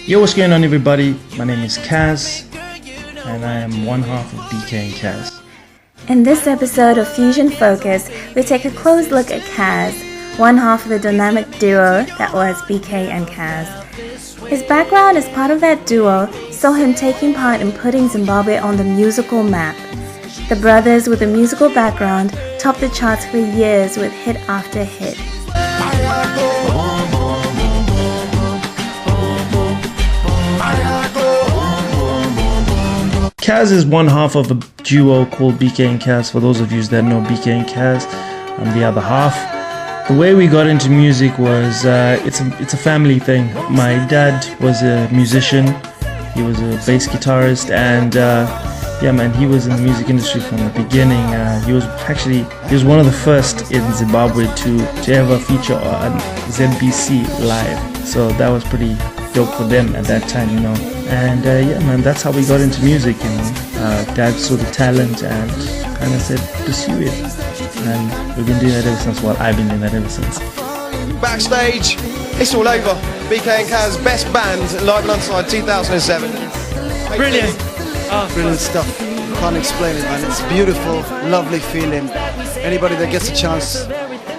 Yo, what's going on everybody? My name is Kazz and I am one half of Bkay Kazz. In this episode of Fusion Focus, we take a close look at Kazz, one half of the dynamic duo that was Bkay and Kazz. His background as part of that duo saw him taking part in putting Zimbabwe on the musical map. The brothers with a musical background topped the charts for years with hit after hit. Kazz is one half of a duo called Bkay and Kazz. For those of you that know Bkay and Kazz, I'm the other half. The way we got into music was it's a family thing. My dad was a musician. He was a bass guitarist, and yeah, man, he was in the music industry from the beginning. He was one of the first in Zimbabwe to ever feature on ZBC live. So that was pretty dope for them at that time, you know. And yeah, man, that's how we got into music. You know, Dad saw the talent and kind of said, pursue it. And we've been doing that ever since. Well, I've been doing that ever since. Backstage, it's all over. Bkay and Kazz, best band, live and onside, 2007. Brilliant. Brilliant stuff. Can't explain it, man. It's beautiful, lovely feeling. Anybody that gets a chance,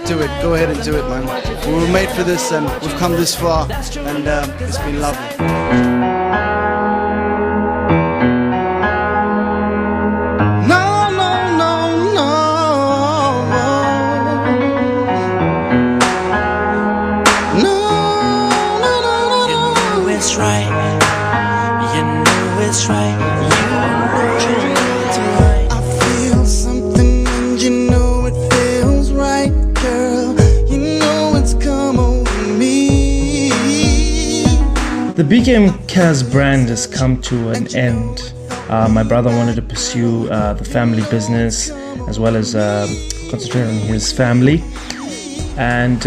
do it. Go ahead and do it, man. We were made for this, and we've come this far, and it's been lovely. The Bkay and Kazz brand has come to an end. My brother wanted to pursue the family business as well as concentrate on his family. And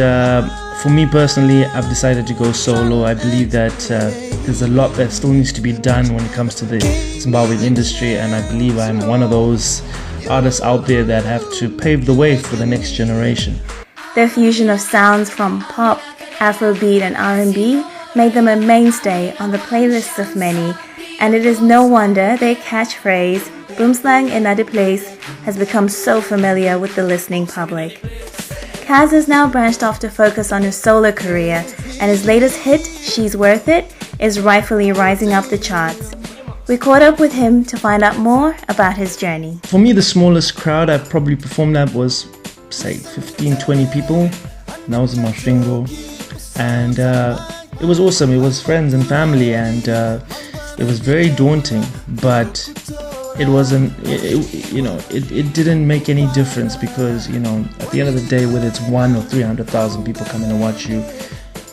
for me personally, I've decided to go solo. I believe that there's a lot that still needs to be done when it comes to the Zimbabwean industry, and I believe I'm one of those artists out there that have to pave the way for the next generation. Their fusion of sounds from pop, Afrobeat and R&B made them a mainstay on the playlists of many, and it is no wonder their catchphrase, Boomslang in another place, has become so familiar with the listening public. Kazz has now branched off to focus on his solo career, and his latest hit, She's Worth It, is rightfully rising up the charts. We caught up with him to find out more about his journey. For me, the smallest crowd I probably performed at was, say, 15-20 people, and that was in Masvingo, and it was awesome. It was friends and family, and it was very daunting, but it wasn't, it didn't make any difference, because, you know, at the end of the day, whether it's 1 or 300,000 people coming to watch you,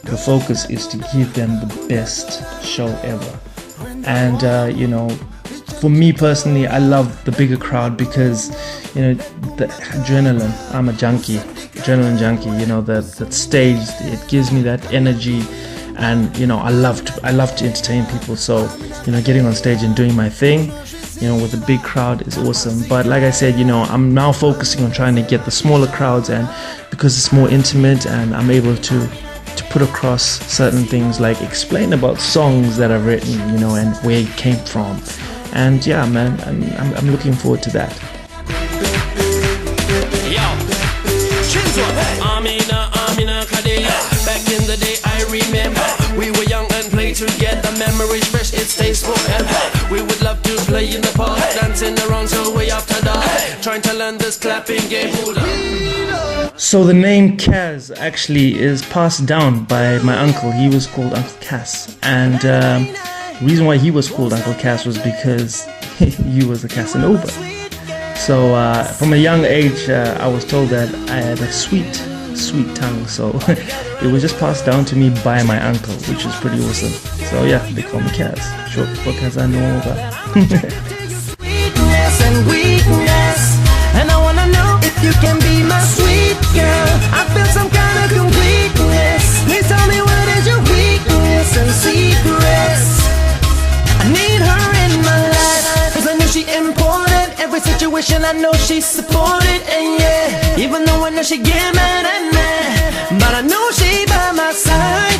the focus is to give them the best show ever. And you know, for me personally, I love the bigger crowd because, you know, the adrenaline. I'm a adrenaline junkie. You know, that stage, it gives me that energy. And you know, I love to entertain people. So, you know, getting on stage and doing my thing, you know, with a big crowd is awesome. But like I said, you know, I'm now focusing on trying to get the smaller crowds, and because it's more intimate, and I'm able to put across certain things, like explain about songs that I've written, you know, and where it came from. And yeah, man, I'm looking forward to that. Back in the day, I remember we were young and played together. Memories fresh, it stays forever. We would love to play in the park, dancing around till way after dark, trying to learn this clapping game. So the name Kazz actually is passed down by my uncle. He was called Uncle Kazz, and the reason why he was called Uncle Kazz was because he was a Casanova. So from a young age, I was told that I had a sweet tongue, so it was just passed down to me by my uncle, which is pretty awesome. So yeah, they call me Kazz, short for Casanova. Sweetness and weakness, and I wanna know if you can be my sweet girl. I feel some kind of completeness. Please tell me what is your weakness and secrets. I need her in my life, 'cause I know she important. Every situation I know she's supported, and yeah, even though I know she get mad at me, but I know she by my side.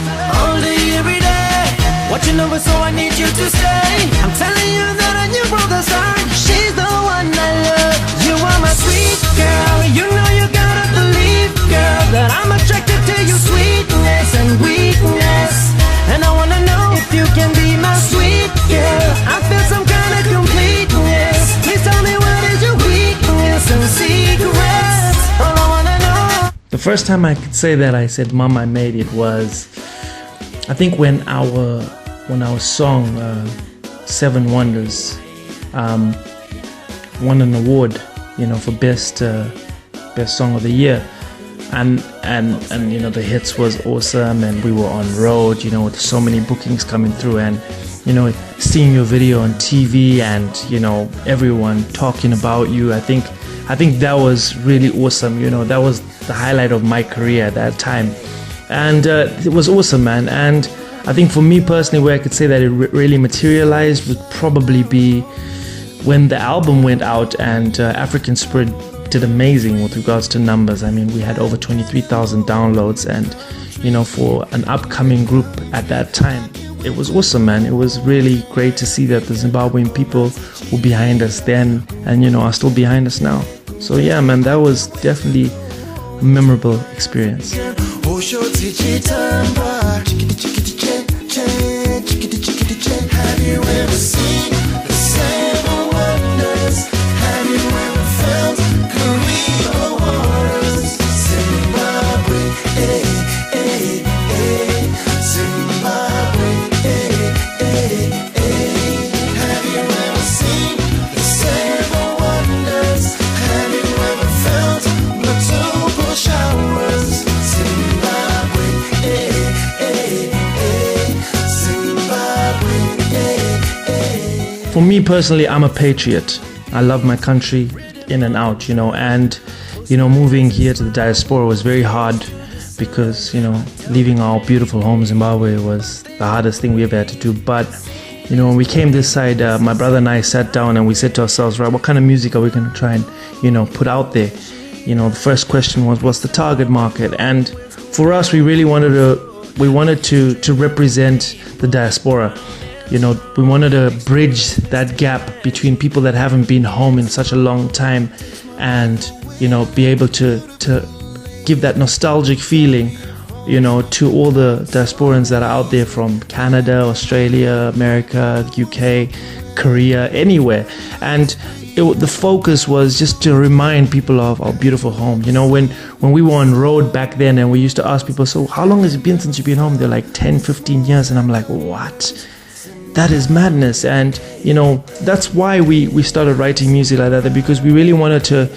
watching over, so I need you to stay. I'm telling you that I knew from the start, she's the one I love. You are my sweet girl. You know you gotta believe, girl, that I'm attracted to your sweetness and weakness. And I wanna know if you can be my sweet girl. I feel some kind of completeness. Please tell me what is your weakness and secrets. All I wanna know. The first time I could say that I said Mom I Made It was, I think when our song Seven Wonders won an award, for best song of the year, and the hits was awesome, and we were on road, with so many bookings coming through, and seeing your video on TV, and everyone talking about you. I think that was really awesome. That was the highlight of my career at that time, and it was awesome, man. And I think for me personally, where I could say that it really materialized would probably be when the album went out, and African Spirit did amazing with regards to numbers. I mean, we had over 23,000 downloads, and for an upcoming group at that time, it was awesome, man. It was really great to see that the Zimbabwean people were behind us then, and are still behind us now. So yeah, man, that was definitely a memorable experience. Have you ever seen the seven wonders? Have you ever felt Korea waters? Zimbabwe, Zimbabwe, Have you ever seen the seven wonders? Have you ever felt multiple showers? Zimbabwe, For me personally, I'm a patriot. I love my country in and out, and moving here to the diaspora was very hard because, leaving our beautiful home Zimbabwe was the hardest thing we ever had to do. But, when we came this side, my brother and I sat down and we said to ourselves, right, what kind of music are we going to try and, put out there? The first question was, what's the target market? And for us, we really wanted to represent the diaspora. We wanted to bridge that gap between people that haven't been home in such a long time, and be able to give that nostalgic feeling to all the diasporans that are out there from Canada, Australia, America, UK, Korea, anywhere. And the focus was just to remind people of our beautiful home. When we were on road back then, and we used to ask people, so how long has it been since you've been home? They're like 10, 15 years. And I'm like, what? That is madness. And that's why we started writing music like that, because we really wanted to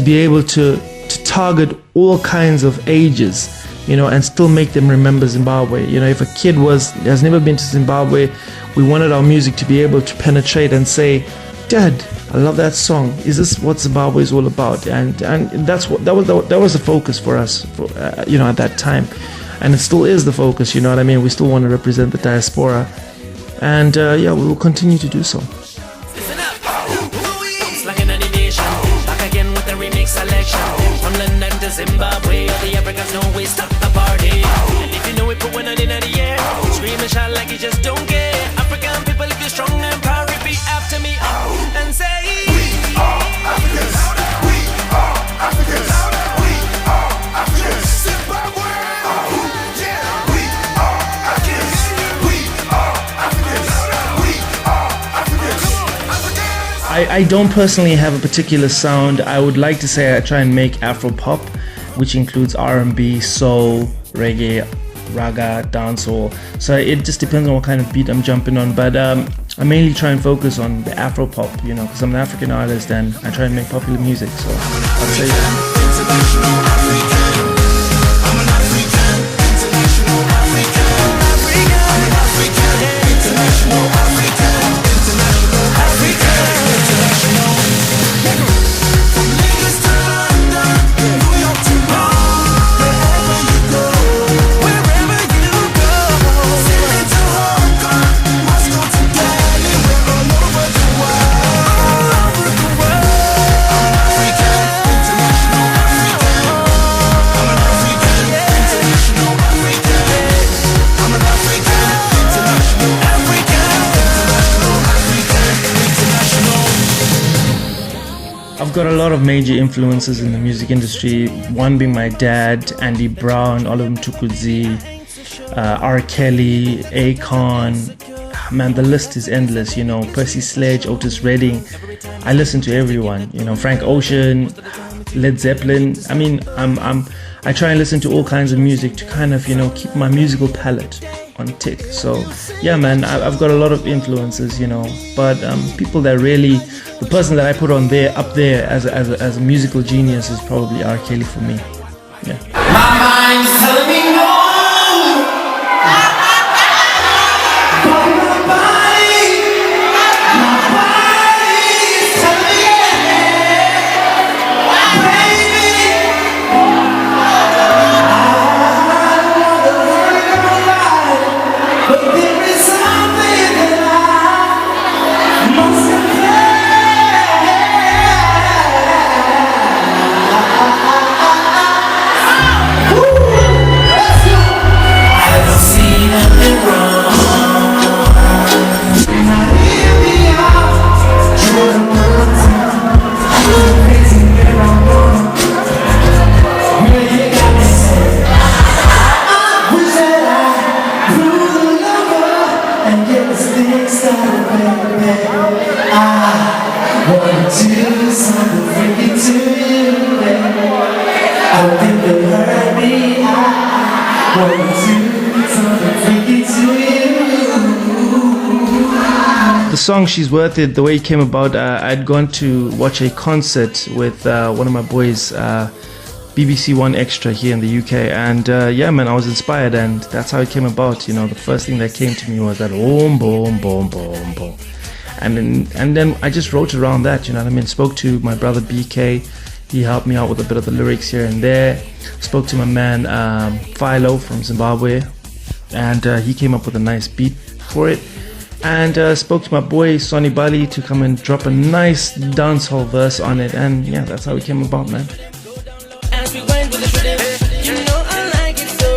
be able to target all kinds of ages, and still make them remember Zimbabwe. If a kid has never been to Zimbabwe, we wanted our music to be able to penetrate and say, Dad, I love that song. Is this what Zimbabwe is all about? And that was the focus for us, at that time, and it still is the focus. You know what I mean? We still want to represent the diaspora. And we will continue to do so. Listen up. Like an animation. Back again with the remix selection. From London to Zimbabwe, all the Africans know we stop the party. And if you know it, put one hand in the air. Scream and shout like you just don't care. African people, if you're strong and proud, repeat after me and say, we are Africans. We are Africans. We are Africans. Zimbabwe. Yeah. We are Africans. We are Africans. We are Africans. Africans. I don't personally have a particular sound. I would like to say I try and make Afro pop, which includes R&B, soul, reggae, raga, dancehall. So it just depends on what kind of beat I'm jumping on. But I mainly try and focus on the Afro pop, because I'm an African artist and I try and make popular music. So I'd say that. got a lot of major influences in the music industry. One being my dad, Andy Brown, Oliver Mtukudzi, R. Kelly, Akon. Man, the list is endless. You know, Percy Sledge, Otis Redding. I listen to everyone. You know, Frank Ocean, Led Zeppelin. I mean, I try and listen to all kinds of music to kind of, you know, keep my musical palette on tick. So yeah, man, I've got a lot of influences, you know, but people that really, the person that I put on there, up there as a musical genius is probably R. Kelly for me. Yeah. My mind's telling me no. The song She's Worth It, the way it came about, I'd gone to watch a concert with one of my boys, BBC One Extra here in the UK, and yeah, man, I was inspired, and that's how it came about. You know, the first thing that came to me was that boom, boom, boom, boom, boom, and then I just wrote around that. You know what I mean? Spoke to my brother Bkay, he helped me out with a bit of the lyrics here and there. Spoke to my man Philo from Zimbabwe, and he came up with a nice beat for it. And spoke to my boy Sonny Bali to come and drop a nice dancehall verse on it, and yeah, that's how it came about, man. As we went with the rhythm, you know I like it so.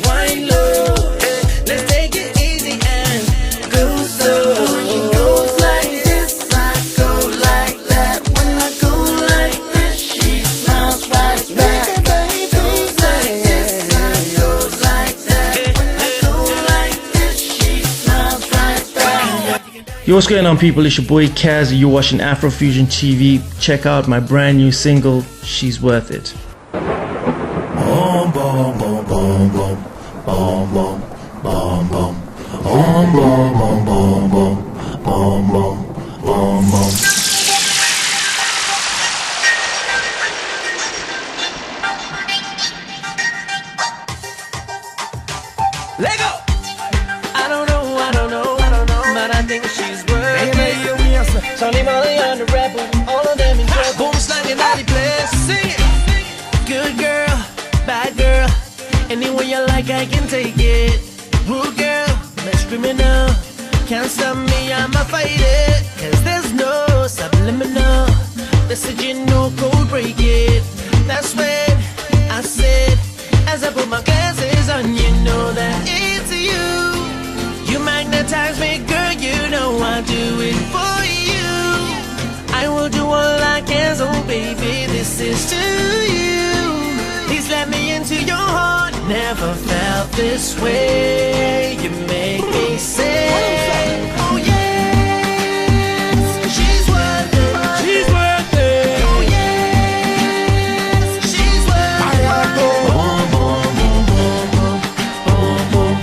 Wine low, let's take it easy and go slow. It goes like this, I go like that. When I go like this, she smiles right back. It goes like this, I go like that. When I go like this, she smiles right back. Yo, what's going on, people? It's your boy Kazz. You're watching Afro Fuzion TV. Check out my brand new single, She's Worth It. Boom, boom, boom, boom, boom, boom, boom, boom, boom, boom, boom, boom, boom, boom, boom, boom, boom. Let go. I don't know, but I think she's worth it. Tony Molly on the rebel, all of them in trouble. Boomslang in the place, sing it. Good girl, bad girl, anywhere you like I can take it. Rude girl, best criminal, can't stop me, I'ma fight it. Cause there's no subliminal messaging, no code break it. That's when I said, as I put my glasses on, you know that it's you. You magnetize me, girl, you know I do it for you. I will do all I can, so baby, this is to you. Please let me into your heart. Never felt this way. You make me say, oh yes, she's worth it. She's worth it. Oh yes, she's worth it. Boom, boom, boom, boom, boom, boom,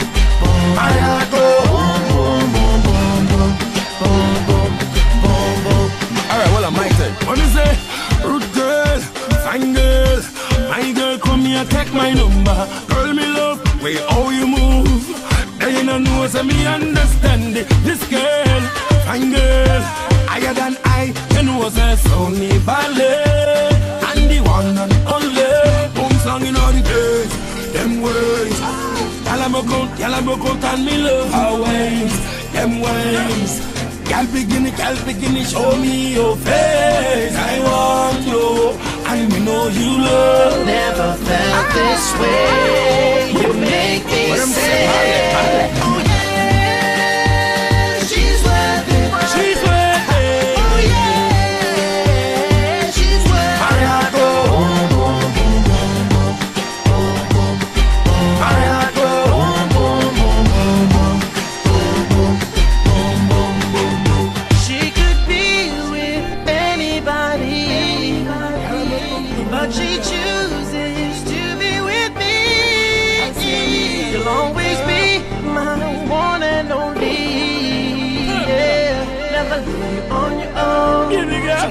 boom, boom. Alright, well, I'm my turn. What is it? Rude girl, fine girl. My girl, come here, take my number. Girl, me love, way how you move. They don't know, so me understand it. This girl, fine girl, higher than I, you know, say, so me ballet. And the one and only, Boomslang in all the days, them ways. Y'all broke out, and me love her ways, them ways. Girl begin, show me your face. I want you, and we know you love. Never felt this way. You make me say, oh yeah, she's worth it. She's worth it. Oh yeah, she's Let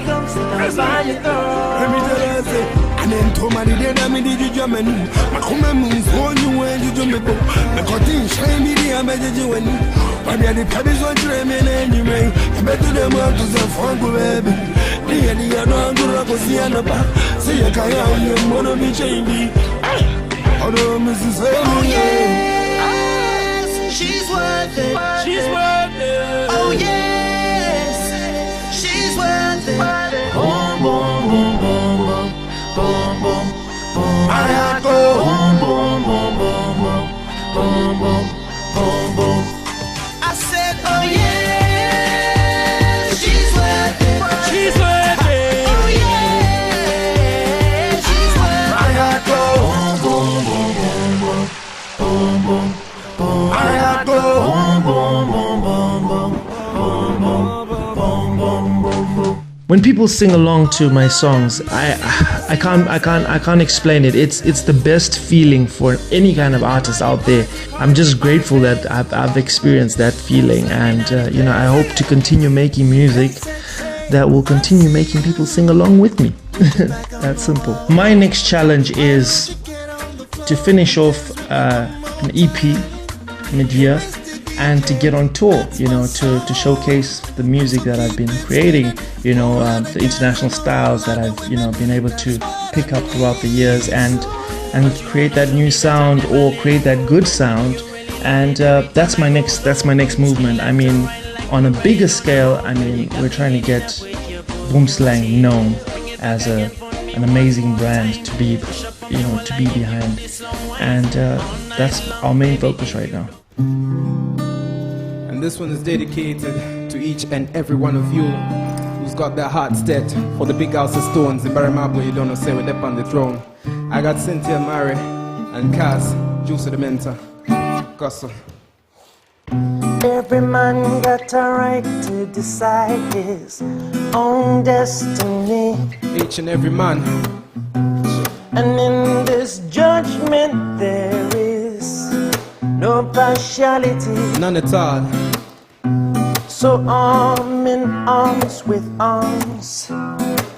me tell you, say, and then to my did I did you German? My common phone you when you do me go. The cotton shame me, I made you when but the cabins on dreaming anyway. I bet to them up to the phone, baby. The other go to see another. See a guy out here, wanna be changing. Although Mrs. Oh, yes, she's worth it. She's worth it. Oh, yes, she's worth it. Boom, boom, boom, boom, boom, boom, boom, boom. I go boom, boom, boom, boom, boom, boom, boom, boom. I said, oh yeah, she's worth it. She's worth it. Oh yeah, she's worth it. I go boom, boom, boom, boom, boom, boom, boom. I go boom, boom, boom, boom, boom, boom, boom, boom, boom, boom. When people sing along to my songs, I can't explain it. It's the best feeling for any kind of artist out there. I'm just grateful that I've experienced that feeling, and I hope to continue making music that will continue making people sing along with me. That's simple. My next challenge is to finish off an EP mid-year and to get on tour, to showcase the music that I've been creating, the international styles that I've, been able to pick up throughout the years and create that new sound or create that good sound. And that's my next movement. I mean, on a bigger scale, we're trying to get Boomslang known as an amazing brand to be behind, and that's our main focus right now. And this one is dedicated to each and every one of you who's got their heart set for the big house of stones in Baramabo. You don't know, say we're up on the throne. I got Cynthia, Mary, and Kazz, Juice of the Mentor. Gossip. Every man got a right to decide his own destiny. Each and every man. And in this judgment there is no partiality. None at all. So arm in arms with arms,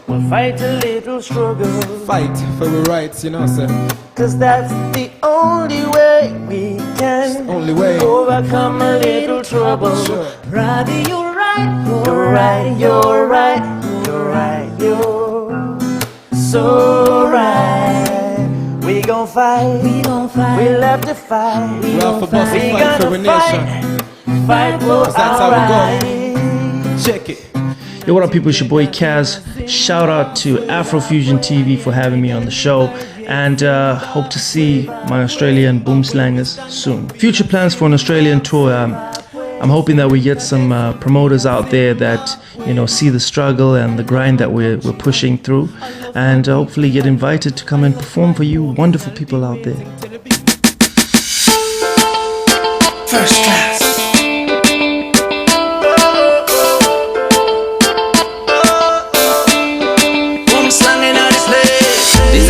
we'll fight a little struggle. Fight for our rights, sir. Cause that's the only way we can overcome a little trouble. Sure. Rather you're right, you're right, you're right, you're right, you're so right. We gon' fight, we'll have to fight. We gonna fight for our nation. Fight for that's how we go. Check it. Yo, what up people, it's your boy Kazz. Shout out to Afro Fuzion TV for having me on the show, and hope to see my Australian Boomslangers soon. Future plans for an Australian tour. I'm hoping that we get some promoters out there that see the struggle and the grind that we're pushing through, and hopefully get invited to come and perform for you wonderful people out there. First class.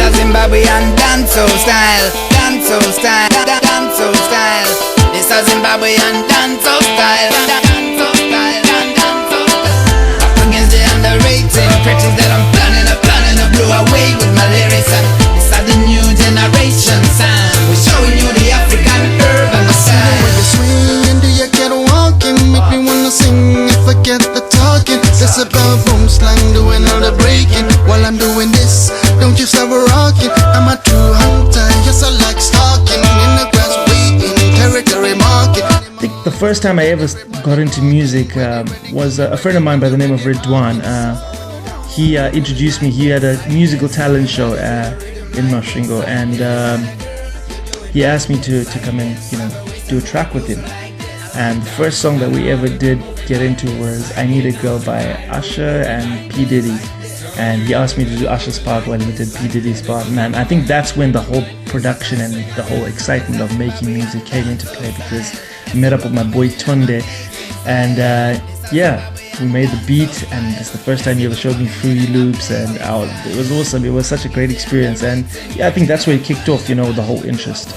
Zimbabwean dancehall style, dancehall style, dancehall style. This is Zimbabwean dancehall style, dancehall style, dancehall style. Up against the underrated critics that I'm planning to blow away with my lyrics, and this is the new generation sound. We're showing you the African urban style. When you swing and do you get walking, make me wanna sing and forget the talking. This about Boomslang doing all the breaking while I'm doing this. Don't you stop rocking, I'm a true hunter, yes I like stalking. In the grass waiting, territory market. I think the first time I ever got into music was a friend of mine by the name of Ridwan. He introduced me. He had a musical talent show in Masvingo, and he asked me to come and do a track with him. And the first song that we ever did get into was I Need a Girl by Usher and P. Diddy. And he asked me to do Usher's part while he did P. Diddy's part. And I think that's when the whole production and the whole excitement of making music came into play, because I met up with my boy Tunde, and we made the beat, and it's the first time he ever showed me Fruity Loops, and it was awesome. It was such a great experience, and I think that's where it kicked off, the whole interest.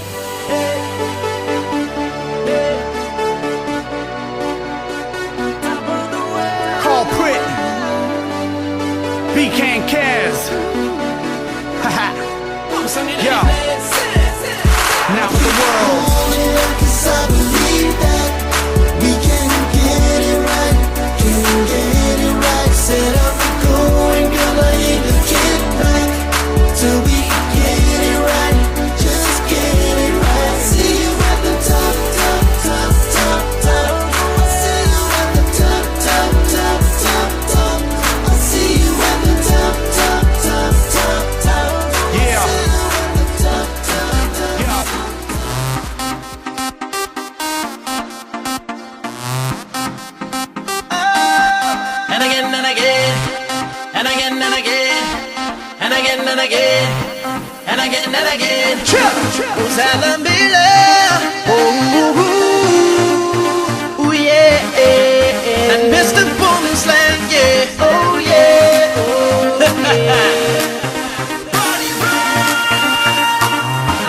and again, and again and again. Oh, Salambila, oh yeah, and Mr Boomslang, yeah, oh yeah, oh yeah.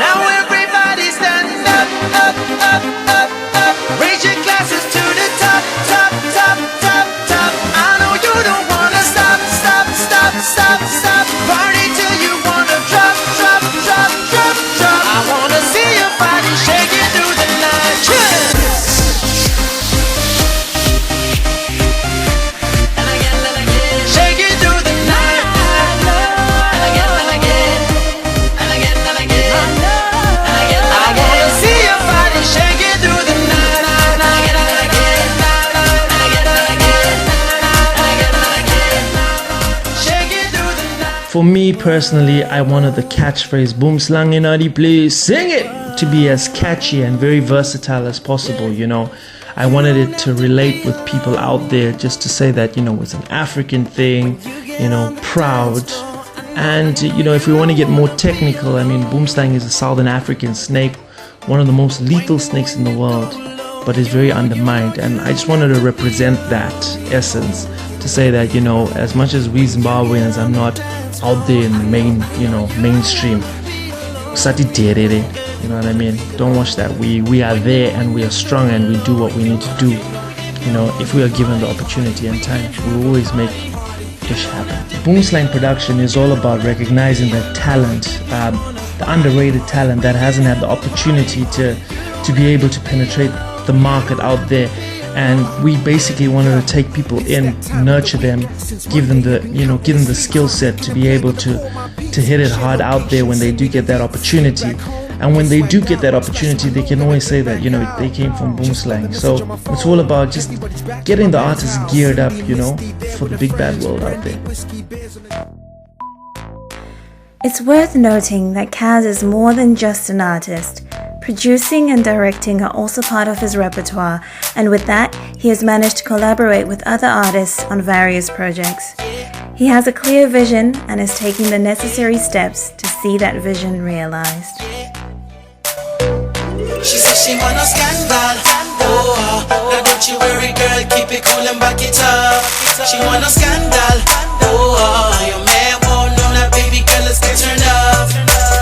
Now everybody stand up, up, up, up, up. Raise your glasses to the top, top, top, top, top. I know you don't wanna stop, stop, stop, stop, stop. Party till you wanna drop, drop, drop, drop, drop. I wanna see your body shaking through the night. And again, shaking through the night. And again, and again, and again, and again, and again. I wanna see your body shaking through the night. And again, and again, and again, and again, and again, and again. Shaking through the night. For me personally, I wanted the catchphrase "Boomslang inadi, please sing it" to be as catchy and very versatile as possible. You know, I wanted it to relate with people out there, just to say that, you know, it's an African thing, you know, proud. And you know, if we want to get more technical, I mean, boomslang is a Southern African snake, one of the most lethal snakes in the world, but is very undermined. And I just wanted to represent that essence, to say that, you know, as much as we Zimbabweans are not out there in the mainstream, Sati derere, you know what I mean? Don't watch that. We are there, and we are strong, and we do what we need to do. You know, if we are given the opportunity and time, we will always make ish happen. Boomslang production is all about recognizing the talent, the underrated talent that hasn't had the opportunity to be able to penetrate the market out there. And we basically wanted to take people in, nurture them, give them the skill set to be able to hit it hard out there when they do get that opportunity. And when they do get that opportunity, they can always say that, you know, they came from Boomslang. So it's all about just getting the artists geared up, you know, for the big bad world out there. It's worth noting that Kazz is more than just an artist. Producing and directing are also part of his repertoire, and with that, he has managed to collaborate with other artists on various projects. He has a clear vision and is taking the necessary steps to see that vision realized. She says she want no scandal. Oh, now don't you worry, girl, keep it cool and back it up. She want no scandal. Oh, your man won't know that, baby girl, let's get turned up.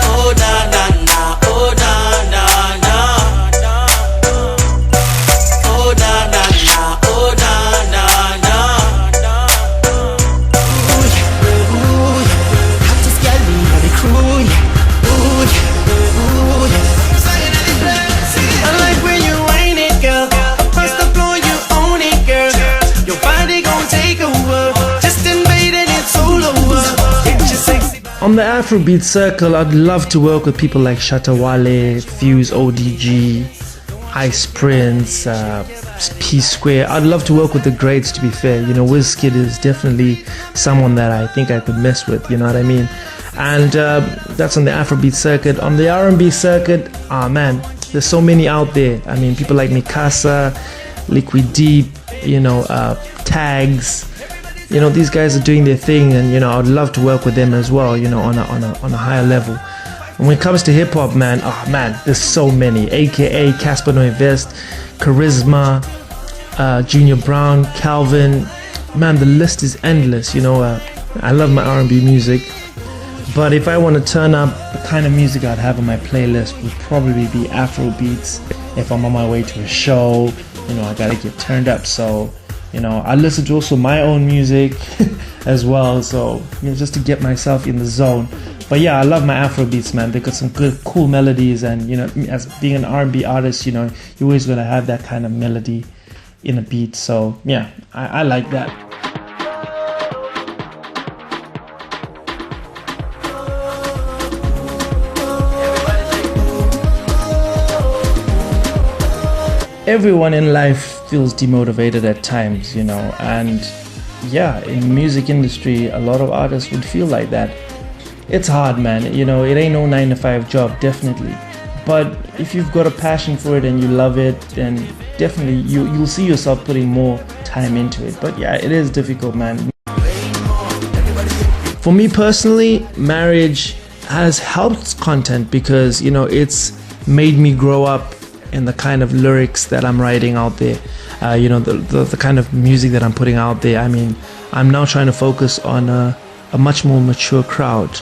Oh, nah, nah, nah. Oh, nah, nah, nah. Oh, nah, nah, nah. Oh, nah, nah, nah. Ooh, ooh, hottest girl in the crew. Ooh, ooh. I like when you whine it, girl. Across the floor, you own it, girl. Your body gon' take over. Just invade and it's all over. Get your sexy. On the Afrobeat circle, I'd love to work with people like Shatta Wale, Fuse ODG, Ice Prince, P Square. I'd love to work with the greats, to be fair. You know, Wizkid is definitely someone that I think I could mess with, you know what I mean? And that's on the Afrobeat circuit. On the R&B circuit, man, there's so many out there. I mean, people like Mikasa, Liquid Deep, you know, Tags. You know, these guys are doing their thing, and you know, I'd love to work with them as well, you know, on a higher level. And when it comes to hip hop, man, oh man, there's so many. AKA Casper Noivest, Charisma, Junior Brown, Calvin. Man, the list is endless. You know, I love my R&B music, but if I want to turn up, the kind of music I'd have on my playlist would probably be Afro beats. If I'm on my way to a show, you know, I gotta get turned up. So, you know, I listen to also my own music as well, so, you know, just to get myself in the zone. But yeah, I love my Afro beats, man. They got some good, cool melodies, and you know, as being an R&B artist, you know, you always gotta have that kind of melody in a beat. So yeah, I like that. Everyone in life feels demotivated at times, you know, and yeah, in music industry, a lot of artists would feel like that. It's hard, man, you know, it ain't no 9-to-5 job, definitely. But if you've got a passion for it and you love it, then definitely you'll see yourself putting more time into it. But yeah, it is difficult, man. For me personally, marriage has helped content because, you know, it's made me grow up in the kind of lyrics that I'm writing out there, you know, the kind of music that I'm putting out there. I mean, I'm now trying to focus on a much more mature crowd.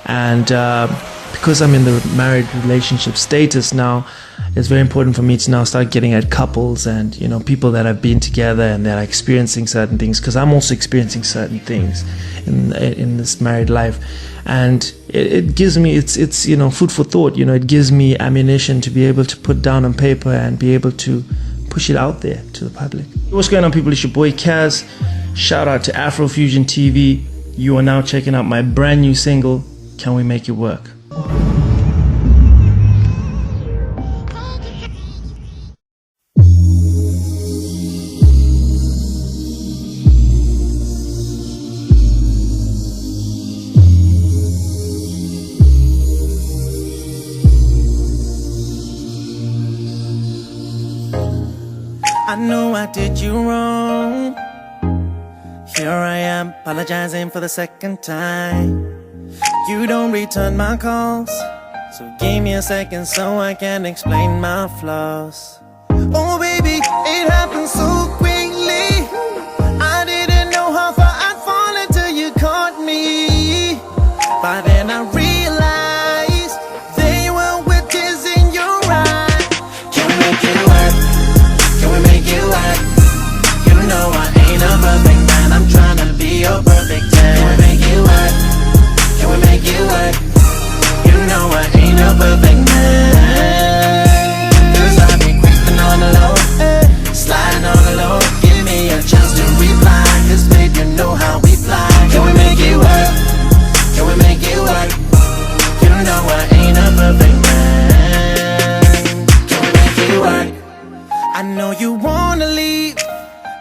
And because I'm in the married relationship status now, it's very important for me to now start getting at couples and, you know, people that have been together and that are experiencing certain things, because I'm also experiencing certain things in this married life. And it gives me, it's you know, food for thought. You know, it gives me ammunition to be able to put down on paper and be able to push it out there to the public. What's going on, people? It's your boy Kazz. Shout out to Afro Fuzion TV. You are now checking out my brand new single, Can We Make It Work? I know I did you wrong. Here I am, apologizing for the second time. You don't return my calls, so give me a second so I can explain my flaws. Oh baby, it happened so quickly. I didn't know how far I'd fall until you caught me. By then I realized they were with tears in your eyes. Can we make it work? Can we make it work? You know I ain't a perfect man, I'm trying to be your perfect man. Can we make it work? Can we make it work? You know I ain't a perfect man. Cause I be creeping on the low, sliding on the low. Give me a chance to reply, cause babe you know how we fly. Can we make it work? Can we make it work? You know I ain't a perfect man. Can we make it work? I know you wanna leave,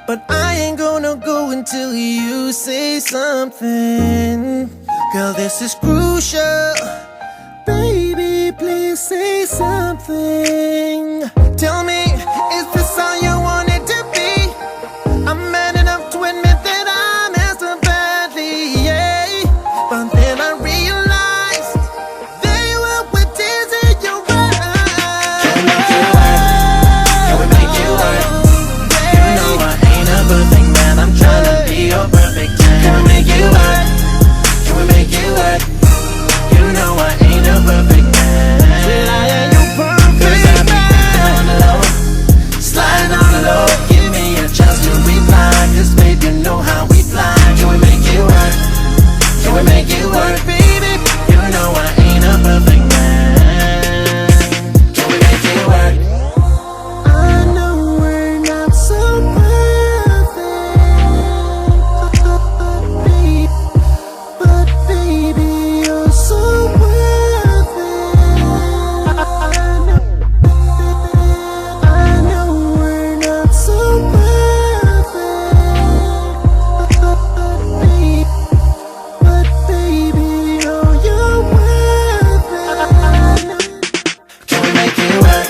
but I ain't gonna go until you say something. Girl, this is crucial. Baby, please say something. Tell me, is this how you want it to be? I'm man enough to admit that I messed up badly, yeah. But then I realized they were with tears in your eyes. Can we make it work? Can we make it work? You know I ain't a perfect man, I'm trying to be your perfect man. Can we make it work? Can we make it work? You know I ain't a perfect man. Said I ain't no perfect man. On the low, sliding on the low. Give me a chance to reply, cause babe you know how we fly. Can we make it work? Can we make it work, baby? You know I ain't a perfect man. Can we make it work? I know we're not so perfect, but baby you're so worth it. I know we're not so perfect, but baby oh you're worth it. Can we make it work?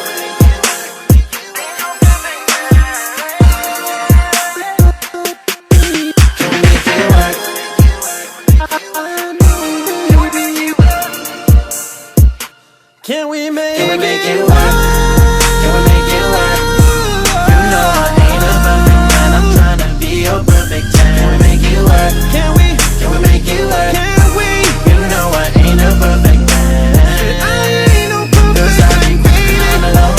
Can we make it work? Can we make it work? Can we make it work? You know I ain't a perfect man, I'm trying to be your perfect man. Can we make it work? Can we make it work? Can we? You know I ain't a perfect man. I ain't no perfect man. Cause I be creeping on the low,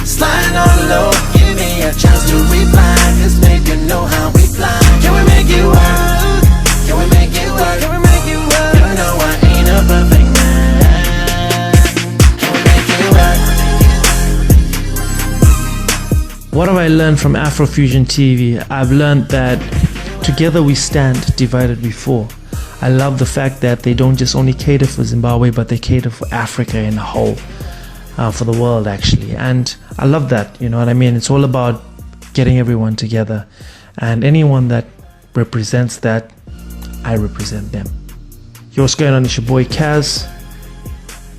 sliding on the low. Give me a chance to reply, cause babe you know how we fly. Can we make it work? Can we make it work? Can we make it work? You know I ain't a perfect man. What have I learned from Afro Fuzion TV? I've learned that together we stand, divided we fall. I love the fact that they don't just only cater for Zimbabwe, but they cater for Africa in a whole, for the world actually. And I love that, you know what I mean? It's all about getting everyone together. And anyone that represents that, I represent them. Yo, what's going on? It's your boy Kazz.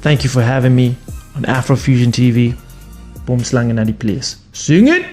Thank you for having me on Afro Fuzion TV. Boomslang in the place. Sing it!